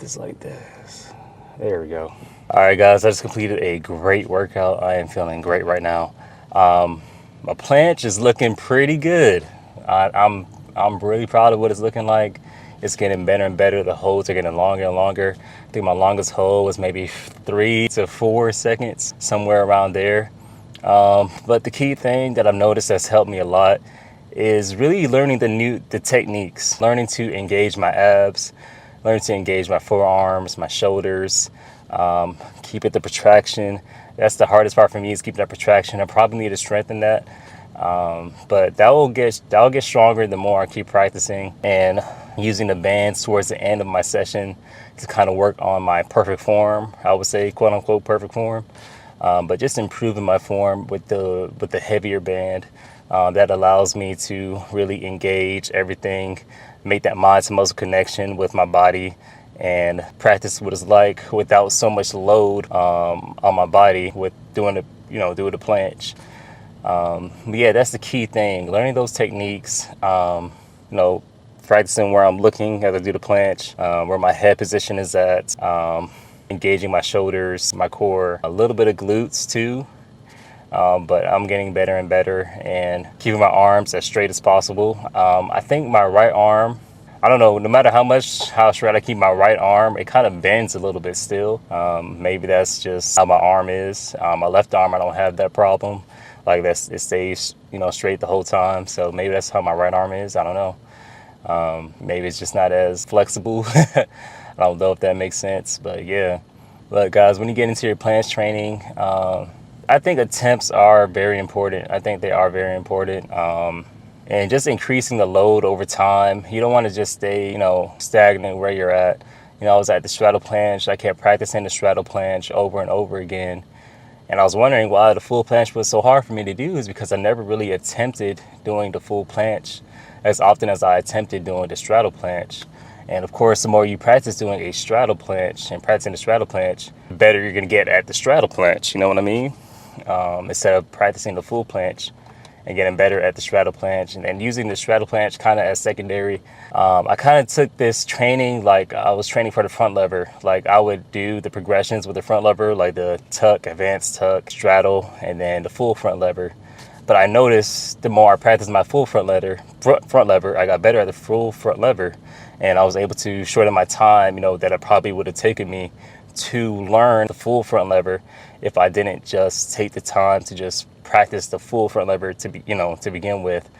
this like this. There we go. All right, guys, I just completed a great workout. I am feeling great right now. My planche is looking pretty good. I'm really proud of what it's looking like. It's getting better and better. The holds are getting longer and longer. I think my longest hold was maybe 3 to 4 seconds, somewhere around there. But the key thing that I've noticed that's helped me a lot is really learning the techniques, learning to engage my abs, learning to engage my forearms, my shoulders, keep it the protraction. That's the hardest part for me, is keeping that protraction. I probably need to strengthen that. But that'll get stronger the more I keep practicing and using the bands towards the end of my session to kind of work on my perfect form. I would say, quote unquote, perfect form. But just improving my form with the heavier band that allows me to really engage everything, make that mind to muscle connection with my body, and practice what it's like without so much load on my body with doing the planche. Yeah, that's the key thing. Learning those techniques, practicing where I'm looking as I do the planche, where my head position is at, engaging my shoulders, my core, a little bit of glutes too. But I'm getting better and better and keeping my arms as straight as possible. I think my right arm, I don't know, no matter how straight I keep my right arm, it kind of bends a little bit still. Maybe that's just how my arm is. My left arm, I don't have that problem. Like it stays, straight the whole time. So maybe that's how my right arm is. I don't know. Maybe it's just not as flexible. I don't know if that makes sense, but yeah. But guys, when you get into your planche training, I think attempts are very important. I think they are very important. And just increasing the load over time. You don't want to just stay, stagnant where you're at. I was at the straddle planche. I kept practicing the straddle planche over and over again. And I was wondering why the full planche was so hard for me to do, is because I never really attempted doing the full planche as often as I attempted doing the straddle planche. And of course, the more you practice doing a straddle planche and practicing the straddle planche, the better you're going to get at the straddle planche. You know what I mean? Instead of practicing the full planche and getting better at the straddle planche and using the straddle planche kind of as secondary. I kind of took this training like I was training for the front lever. Like I would do the progressions with the front lever, like the tuck, advanced tuck, straddle, and then the full front lever. But I noticed the more I practiced my full front lever, I got better at the full front lever, and I was able to shorten my time, that it probably would have taken me to learn the full front lever if I didn't just take the time to just practice the full front lever to begin with.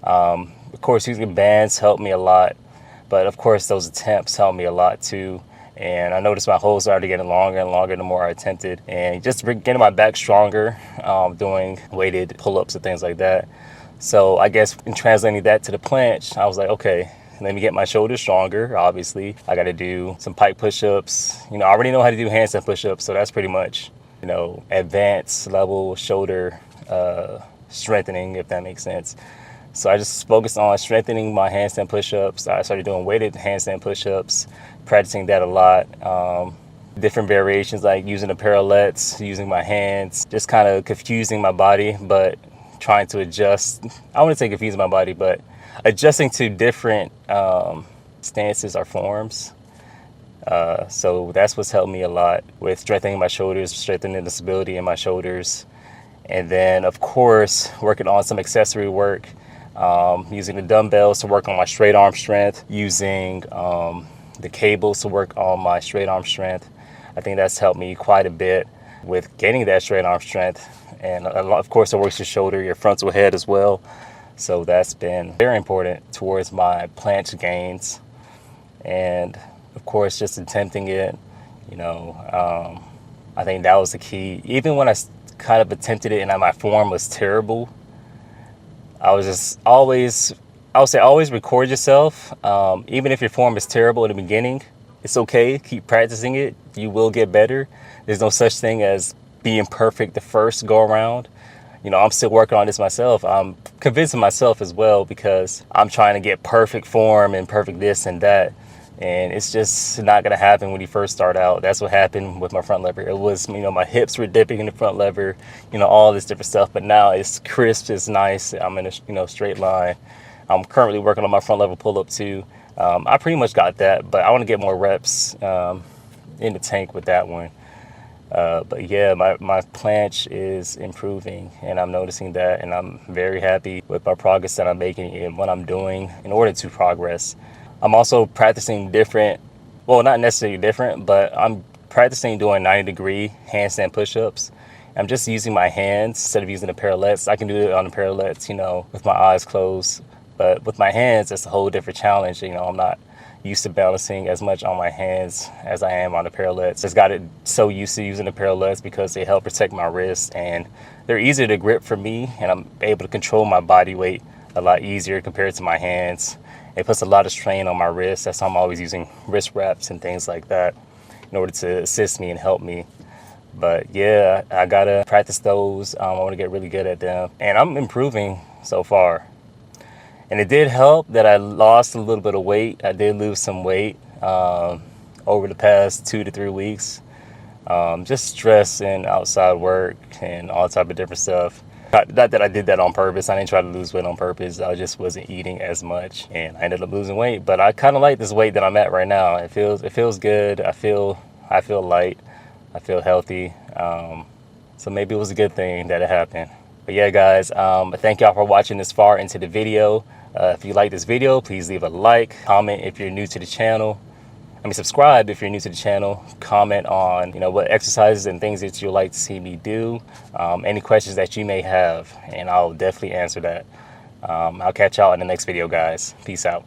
Of course, using bands helped me a lot, but of course those attempts helped me a lot too. And I noticed my holds started getting longer and longer the more I attempted, and just getting my back stronger, doing weighted pull-ups and things like that. So I guess in translating that to the planche, I was like, okay, let me get my shoulders stronger. Obviously, I got to do some pike push-ups. I already know how to do handstand push-ups, so that's pretty much, advanced level shoulder strengthening, if that makes sense. So I just focused on strengthening my handstand push-ups. I started doing weighted handstand push-ups, practicing that a lot. Different variations, like using the parallettes, using my hands, just kind of confusing my body, but trying to adjust. I wouldn't say confusing my body, but adjusting to different stances or forms. So that's what's helped me a lot with strengthening my shoulders, strengthening the stability in my shoulders. And then, of course, working on some accessory work, using the dumbbells to work on my straight arm strength, using the cables to work on my straight arm strength. I think that's helped me quite a bit with getting that straight arm strength. And of course, it works your shoulder, your frontal head as well. So that's been very important towards my planche gains. And of course, just attempting it, I think that was the key. Even when I kind of attempted it and my form was terrible, I would say always record yourself. Even if your form is terrible in the beginning, it's okay. Keep practicing it. You will get better. There's no such thing as being perfect the first go around. I'm still working on this myself. I'm convincing myself as well, because I'm trying to get perfect form and perfect this and that. And it's just not going to happen when you first start out. That's what happened with my front lever. It was, my hips were dipping in the front lever, all this different stuff. But now it's crisp, it's nice. I'm in a, straight line. I'm currently working on my front lever pull-up too. I pretty much got that, but I want to get more reps in the tank with that one. But yeah, my planche is improving, and I'm noticing that, and I'm very happy with my progress that I'm making and what I'm doing in order to progress. I'm also practicing different, well, not necessarily different, but I'm practicing doing 90-degree handstand push-ups. I'm just using my hands instead of using the parallettes. I can do it on the parallettes, you know, with my eyes closed. But with my hands, it's a whole different challenge. You know, I'm not used to balancing as much on my hands as I am on the parallettes. Just got it so used to using the parallettes because they help protect my wrists, and they're easier to grip for me, and I'm able to control my body weight a lot easier compared to my hands. It puts a lot of strain on my wrists. That's why I'm always using wrist wraps and things like that in order to assist me and help me. But yeah, I gotta practice those. I want to get really good at them, and I'm improving so far. And it did help that I lost a little bit of weight. I did lose some weight over the past 2 to 3 weeks. Just stress and outside work and all type of different stuff. Not that I did that on purpose. I didn't try to lose weight on purpose. I just wasn't eating as much, and I ended up losing weight. But I kind of like this weight that I'm at right now. It feels good. I feel light. I feel healthy. So maybe it was a good thing that it happened. But yeah, guys, thank y'all for watching this far into the video. If you like this video, please leave a like, comment if you're new to the channel. Subscribe if you're new to the channel. Comment on, you know, what exercises and things that you'd like to see me do. Any questions that you may have, and I'll definitely answer that. I'll catch y'all in the next video, guys. Peace out.